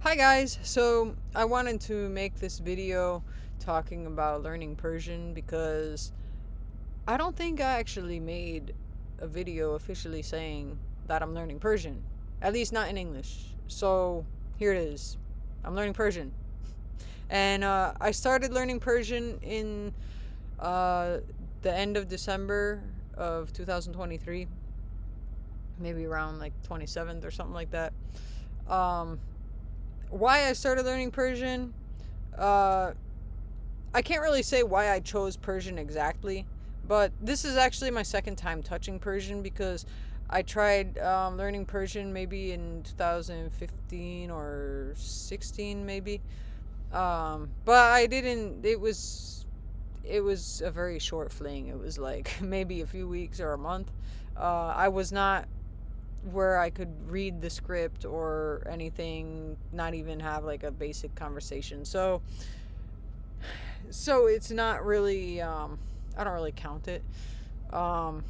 Hi guys, so I wanted to make this video talking about learning Persian because I don't think I actually made a video officially saying that I'm learning Persian, at least not in English. So here it is. I'm learning Persian. And I started learning Persian in uh, the end of December of 2023, maybe around like 27th or something like that. Um, why I started learning Persian? Uh, I can't really say why I chose Persian exactly, but this is actually my second time touching Persian because I tried learning Persian maybe in 2015 or 16 maybe. But I didn't. It was a very short fling. It was like maybe a few weeks or a month. I was not where I could read the script or anything, not even have like a basic conversation. So it's not really I don't really count it. Um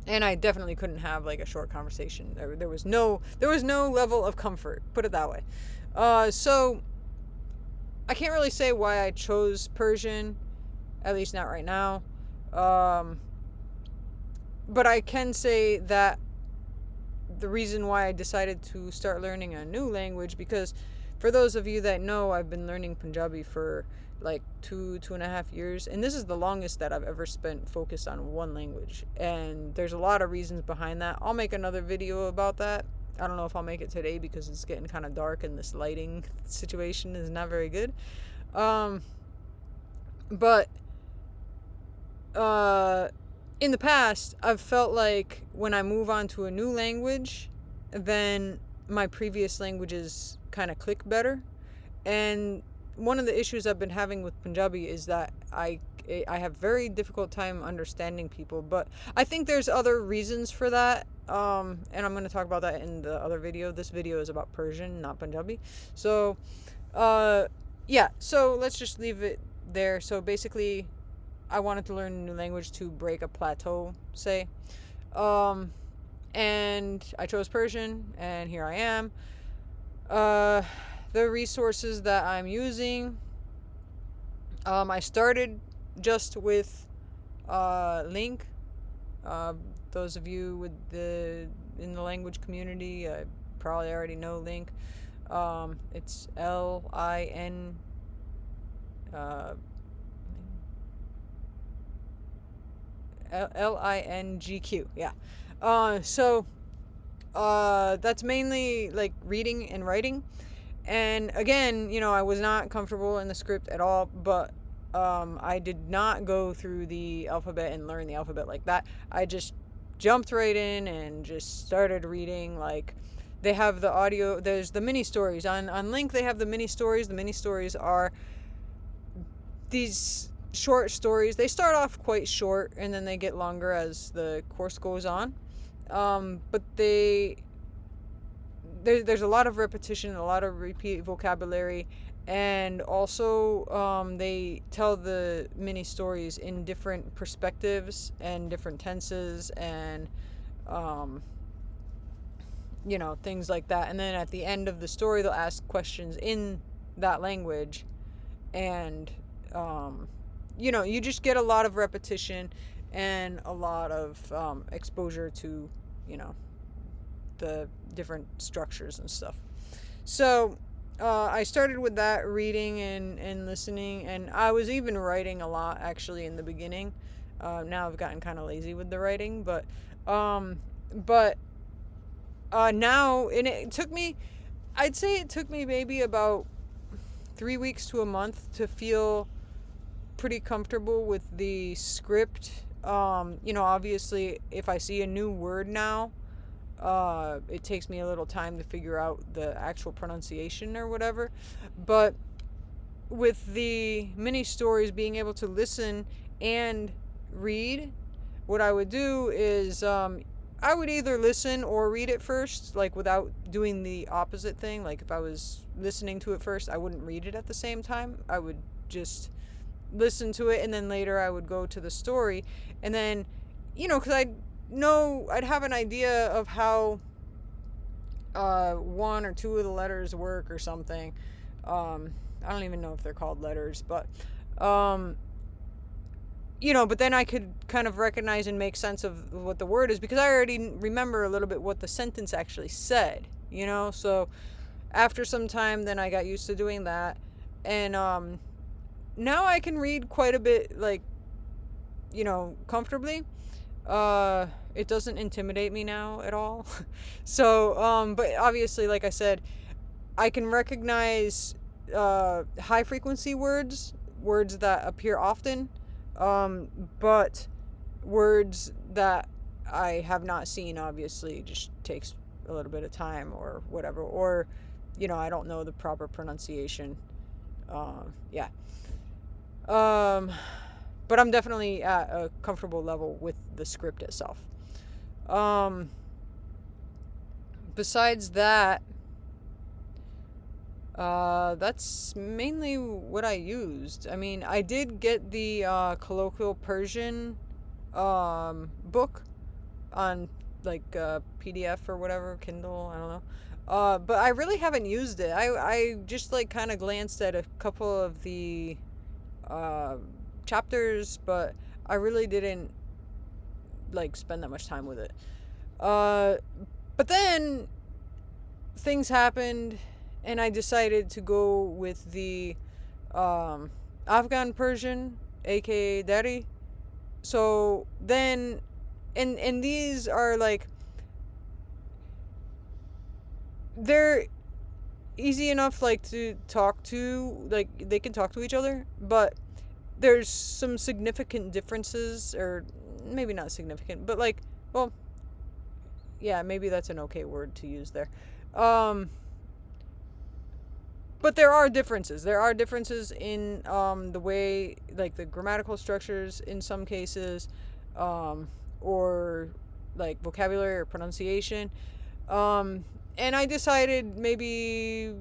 and I definitely couldn't have like a short conversation. There was no level of comfort, put it that way. So I can't really say why I chose Persian, at least not right now. Um but I can say that the reason why I decided to start learning a new language, because for those of you that know, I've been learning Punjabi for like 2.5 years, and this is the longest that I've ever spent focused on one language. And there's a lot of reasons behind that. I'll make another video about that. I don't know if I'll make it today because it's getting kind of dark and this lighting situation is not very good. Um, but uh, in the past, I've felt like when I move on to a new language, then my previous languages kind of click better. And one of the issues I've been having with Punjabi is that I have very difficult time understanding people, but I think there's other reasons for that. And I'm going to talk about that in the other video. This video is about Persian, not Punjabi. So, uh, yeah. So let's just leave it there. So basically, I wanted to learn a new language to break a plateau, say. Um, and I chose Persian, and here I am. Uh, the resources that I'm using, I started just with Link. Uh, those of you in the language community probably already know Link. It's LIN. Uh, LINGQ. Yeah. That's mainly like reading and writing. And again, I was not comfortable in the script at all, but I did not go through the alphabet and learn the alphabet like that. I just jumped right in and just started reading. Like, they have the audio, there's the mini stories. On Link, they have the mini stories. The mini stories are these short stories. They start off quite short and then they get longer as the course goes on. But there's a lot of repetition, a lot of repeat vocabulary, and also they tell the mini stories in different perspectives and different tenses and um, things like that. And then at the end of the story, they'll ask questions in that language, and you just get a lot of repetition and a lot of exposure to the different structures and stuff. So I started with that, reading and listening, and I was even writing a lot actually in the beginning. Now I've gotten kind of lazy with the writing, but now, and I'd say it took me maybe about 3 weeks to a month to feel pretty comfortable with the script. Obviously, if I see a new word now, it takes me a little time to figure out the actual pronunciation or whatever. But with the mini stories, being able to listen and read, what I would do is I would either listen or read it first, like without doing the opposite thing. Like if I was listening to it first, I wouldn't read it at the same time. I would just listen to it, and then later I would go to the story. And then, because I'd have an idea of how one or two of the letters work or something. I don't even know if they're called letters, but um, but then I could kind of recognize and make sense of what the word is because I already remember a little bit what the sentence actually said. So after some time, then I got used to doing that, and now I can read quite a bit, like, comfortably. It doesn't intimidate me now at all. So, but obviously, like I said, I can recognize high frequency words that appear often, but words that I have not seen obviously just takes a little bit of time or whatever, or I don't know the proper pronunciation. Yeah. Um, but I'm definitely at a comfortable level with the script itself. Um, Besides that, that's mainly what I used. I mean, I did get the colloquial Persian book on like PDF or whatever, Kindle, I don't know. But I really haven't used it. I just like kind of glanced at a couple of the uh, chapters, but I really didn't like spend that much time with it. Uh, but then things happened, and I decided to go with the Afghan Persian, aka Dari. So then, and these are like, they're easy enough like to talk to, like they can talk to each other, but there's some significant differences, or maybe not significant, but like, well, yeah, maybe that's an okay word to use there. Um, but there are differences. There are differences in the way, like the grammatical structures in some cases, um, or like vocabulary or pronunciation. And I decided maybe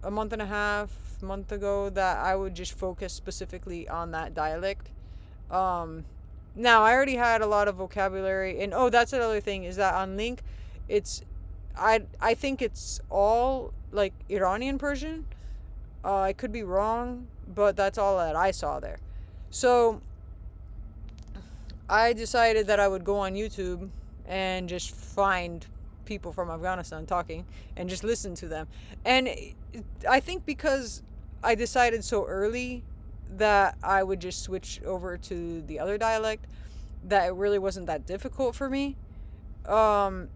a month and a half, month ago, that I would just focus specifically on that dialect. Um, Now I already had a lot of vocabulary, and oh, that's another thing is that on Link, it's I think it's all like Iranian Persian. I could be wrong, but that's all that I saw there. So I decided that I would go on YouTube and just find people from Afghanistan talking and just listen to them. And I think because I decided so early that I would just switch over to the other dialect, that it really wasn't that difficult for me. Um,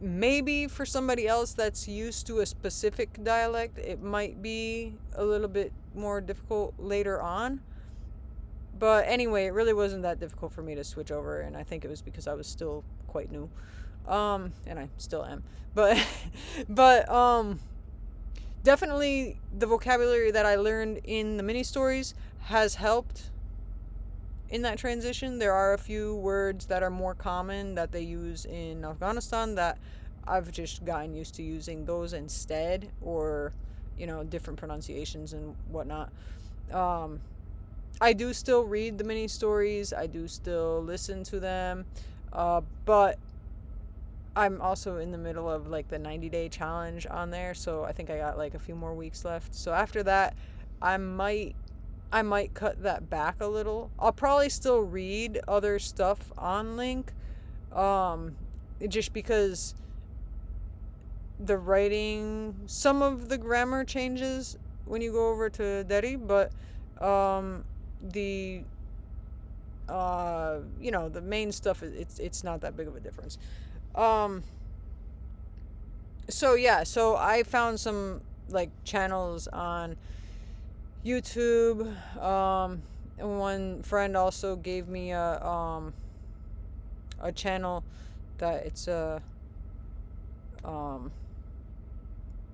Maybe for somebody else that's used to a specific dialect, it might be a little bit more difficult later on. But anyway, it really wasn't that difficult for me to switch over, and I think it was because I was still quite new. And I still am. But but definitely the vocabulary that I learned in the mini stories has helped in that transition. There are a few words that are more common that they use in Afghanistan that I've just gotten used to using those instead, or different pronunciations and whatnot. Um, I do still read the mini stories. I do still listen to them, but I'm also in the middle of like the 90-day challenge on there, so I think I got like a few more weeks left. So after that, I might I might cut that back a little. I'll probably still read other stuff on Link, um, just because the writing, some of the grammar changes when you go over to Dari, but the the main stuff, it's not that big of a difference. Um, so yeah, so I found some like channels on YouTube. And one friend also gave me a channel that it's um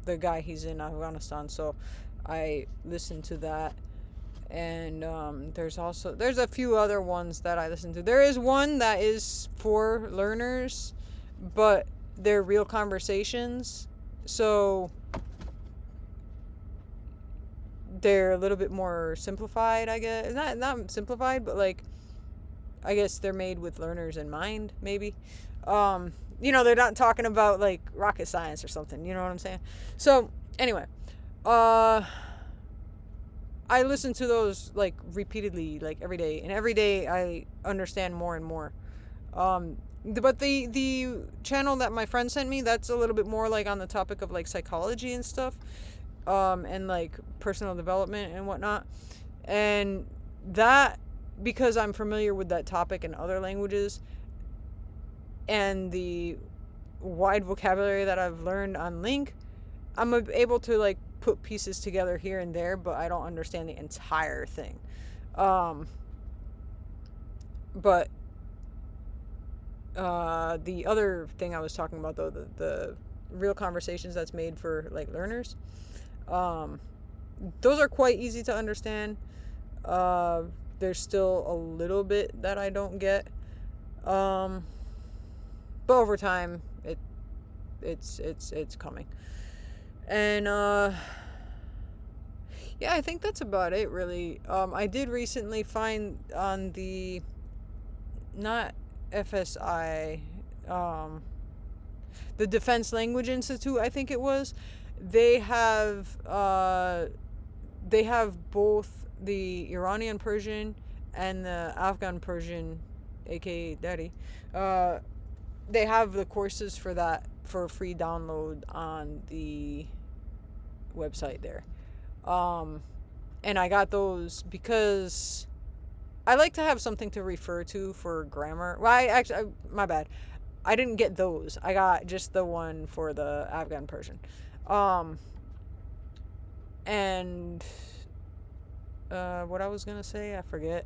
the guy, he's in Afghanistan, so I listened to that. And there's a few other ones that I listen to. There is one that is for learners, but they're real conversations, so they're a little bit more simplified, I guess. Not simplified, but like, I guess they're made with learners in mind, maybe. they're not talking about like rocket science or something. You know what I'm saying? So anyway, uh, I listen to those like repeatedly, like every day, and every day I understand more and more. But the channel that my friend sent me, that's a little bit more like on the topic of like psychology and stuff, and like personal development and whatnot. And that, because I'm familiar with that topic in other languages, and the wide vocabulary that I've learned on Link, I'm able to like put pieces together here and there, but I don't understand the entire thing. Um, but the other thing I was talking about, though, the real conversations that's made for like learners, um, those are quite easy to understand. Uh, there's still a little bit that I don't get, um, but over time, it's coming. And yeah, I think that's about it, really. I did recently find on the, not FSI, um, the Defense Language Institute, I think it was. They have they have both the Iranian Persian and the Afghan Persian, aka Dari. Uh, they have the courses for that for free download on the website there. Um, and I got those because I like to have something to refer to for grammar. Well, my bad. I didn't get those. I got just the one for the Afghan Persian. Um, and what I was gonna say, I forget.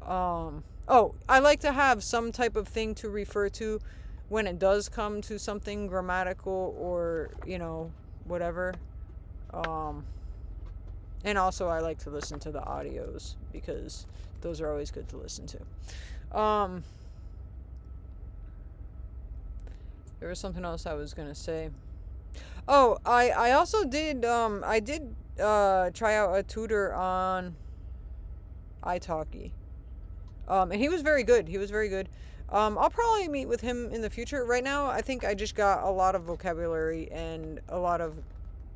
Oh, I like to have some type of thing to refer to when it does come to something grammatical or, whatever. Um, and also I like to listen to the audios because those are always good to listen to. There was something else I was gonna say. Oh, I also did try out a tutor on italki. And he was very good. He was very good. I'll probably meet with him in the future. Right now, I think I just got a lot of vocabulary and a lot of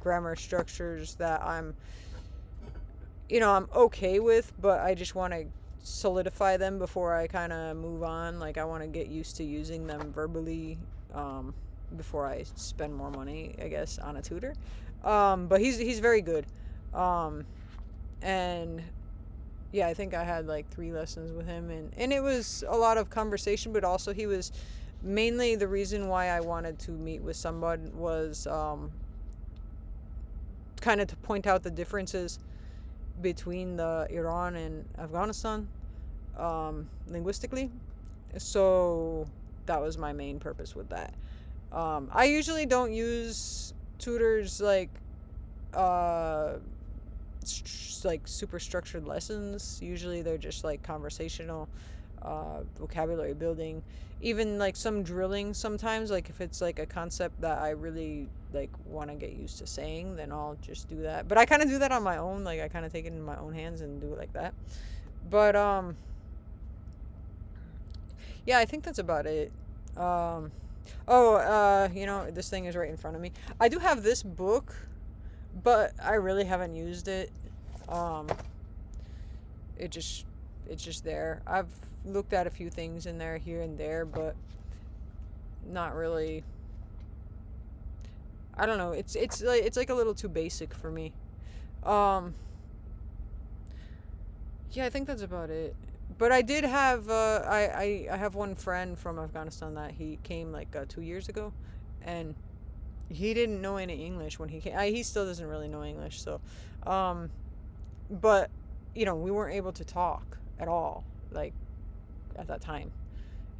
grammar structures that I'm okay with, but I just want to solidify them before I kind of move on. Like, I want to get used to using them verbally, before I spend more money, I guess, on a tutor. But he's very good. And yeah, I think I had like 3 lessons with him, and it was a lot of conversation, but also he was mainly the reason why I wanted to meet with someone was kind of to point out the differences between the Iran and Afghanistan, linguistically. So that was my main purpose with that. I usually don't use tutors like like super structured lessons. Usually they're just like conversational, vocabulary building, even like some drilling sometimes. Like if it's like a concept that I really like want to get used to saying, then I'll just do that. But I kind of do that on my own. Like I kind of take it in my own hands and do it like that. But yeah, I think that's about it. This thing is right in front of me. I do have this book, but I really haven't used it. Um, it's just there. I've looked at a few things in there here and there, but not really. I don't know. It's like a little too basic for me. Um, yeah, I think that's about it. But I did have I have one friend from Afghanistan that he came like 2 years ago, and he didn't know any English when he came. He still doesn't really know English, so, but we weren't able to talk at all, like at that time,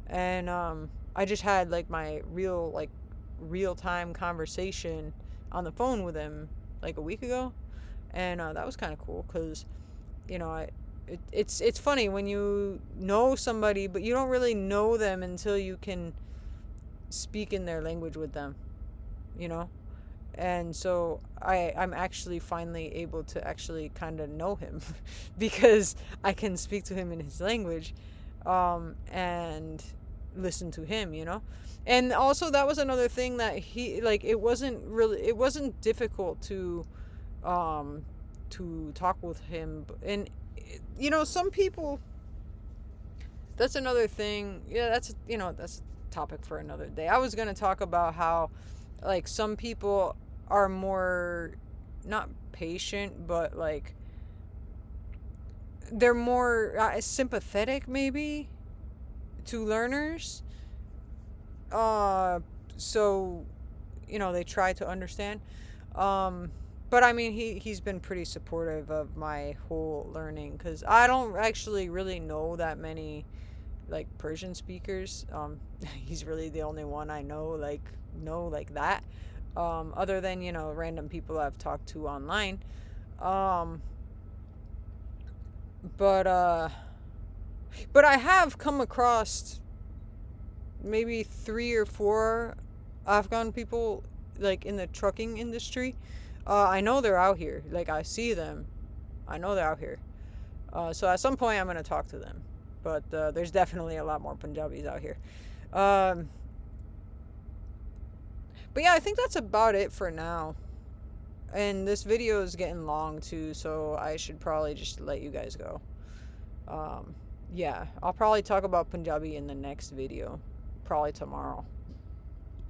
and I just had like my real time conversation on the phone with him like a week ago, and that was kind of cool because, it's funny when you know somebody, but you don't really know them until you can speak in their language with them, you know? And so I'm actually finally able to actually kind of know him because I can speak to him in his language. And listen to him, you know. And also that was another thing that he like, it wasn't difficult to talk with him. And you know, some people, that's another thing. Yeah, that's, you know, that's a topic for another day. I was going to talk about how like some people are more, not patient, but like they're more sympathetic maybe to learners. So you know, they try to understand. But I mean, he's been pretty supportive of my whole learning, because I don't actually really know that many like Persian speakers. He's really the only one I know like that. Other than, you know, random people I've talked to online. Um, but but I have come across maybe 3 or 4 Afghan people like in the trucking industry. I know they're out here. Like, I see them. I know they're out here. So at some point I'm gonna talk to them. But there's definitely a lot more Punjabis out here. Um, but yeah, I think that's about it for now. And this video is getting long too, so I should probably just let you guys go. Yeah, I'll probably talk about Punjabi in the next video, probably tomorrow.